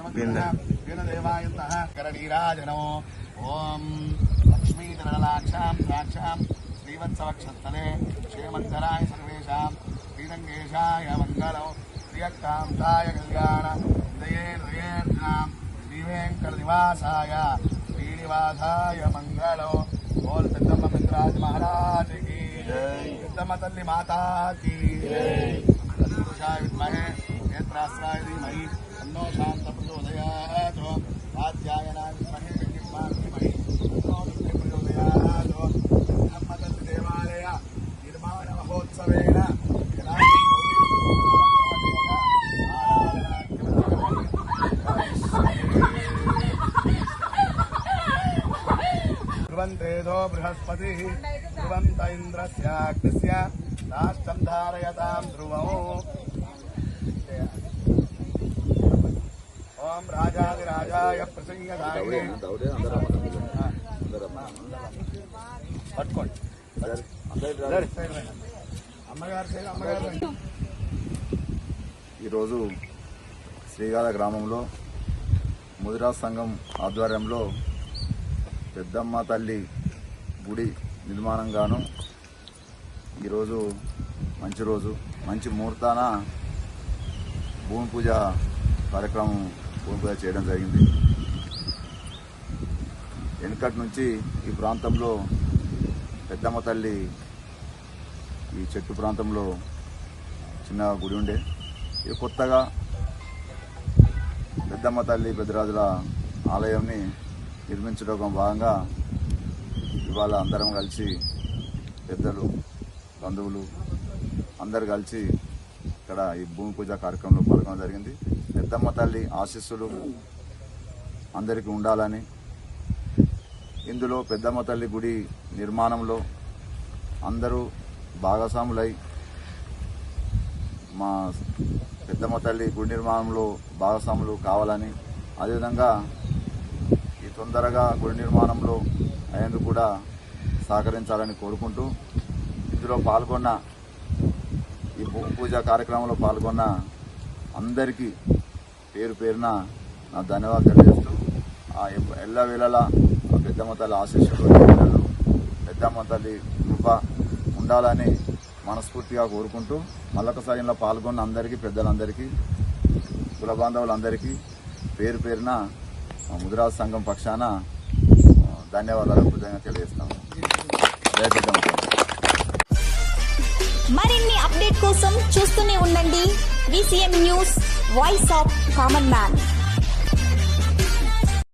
देवायन्तः करणीराजनो ओम लक्ष्मीधरलाक्षां साक्षां श्रीवत्सवक्षस्थले क्षेमन्तराय सर्वेषां श्रीरङ्गेशाय मङ्गलो प्रियकान्ताय कल्याण हृदयेर्हृदयेर्नां श्रीवेङ्कटनिवासाय श्रीनिवासाय मङ्गलो बोल पेद्दम्म पेद्दराज महाराज की पेद्दम्म तल्ली माता की तत्पुरुषाय विद्महे नेत्रास्त्राय धीमहि तन्नो शान्तिः प्रचोदयात् कात्यायनाय विद्महे विद्युन्मान् धीमहि तन्नो प्रचोदयात् पेद्दम्म तल्ली देवालय निर्माण महोत्सवेन ध्रुवन्तेजो बृहस्पतिः ध्रुवन्त इन्द्रस्याग्निस्य राष्ट्रं धारयतां ध्रुवम् ओम राजाधिराजाय प्रसंगदायिने పట్టుకోండి ఈరోజు శ్రీగాల గ్రామంలో ముదిరాజ్ సంఘం ఆధ్వర్యంలో పెద్దమ్మ తల్లి గుడి నిర్మాణంగాను ఈరోజు మంచి రోజు మంచి ముహూర్తాన భూమి పూజ కార్యక్రమం భూమి పూజ చేయడం జరిగింది. వెనుకటి నుంచి ఈ ప్రాంతంలో పెద్దమ్మ తల్లి ఈ చెట్టు ప్రాంతంలో చిన్న గుడి ఉండే ఇక కొత్తగా పెద్దమ్మ తల్లి పెద్దరాజుల ఆలయంని నిర్మించడం భాగంగా ఇవాళ అందరం కలిసి పెద్దలు బంధువులు అందరు కలిసి ఇక్కడ ఈ భూమి పూజ కార్యక్రమంలో పాల్గొనడం జరిగింది. పెద్దమ్మ తల్లి ఆశీస్సులు అందరికీ ఉండాలని ఇందులో పెద్దమ్మ తల్లి గుడి నిర్మాణంలో అందరూ భాగస్వాములై మా పెద్దమ్మ తల్లి గుడి నిర్మాణంలో భాగస్వాములు కావాలని అదేవిధంగా ఈ తొందరగా గుడి నిర్మాణంలో అయ్యేందుకు కూడా సహకరించాలని కోరుకుంటూ ఇందులో పాల్గొన్న ఈ భూమి పూజ కార్యక్రమంలో పాల్గొన్న అందరికీ పేరు పేరున నా ధన్యవాదాలు తెలియజేస్తూ ఎల్లవేళలా పెద్దమ్మ తల్లి ఆశీస్సులు పెద్దమ్మ తల్లి కృప ఉండాలని మనస్ఫూర్తిగా కోరుకుంటూ మళ్ళొకసారి ఇలా పాల్గొన్న అందరికీ పెద్దలందరికీ కుల బాంధవులందరికీ పేరు పేరున ముదిరాజ్ సంఘం పక్షాన ధన్యవాదాలు కృతజ్ఞతగా తెలియజేస్తాము. జై పెద్దమ్మ. మరిన్ని అప్డేట్ కోసం చూస్తూనే ఉండండి VCM news, voice of common man.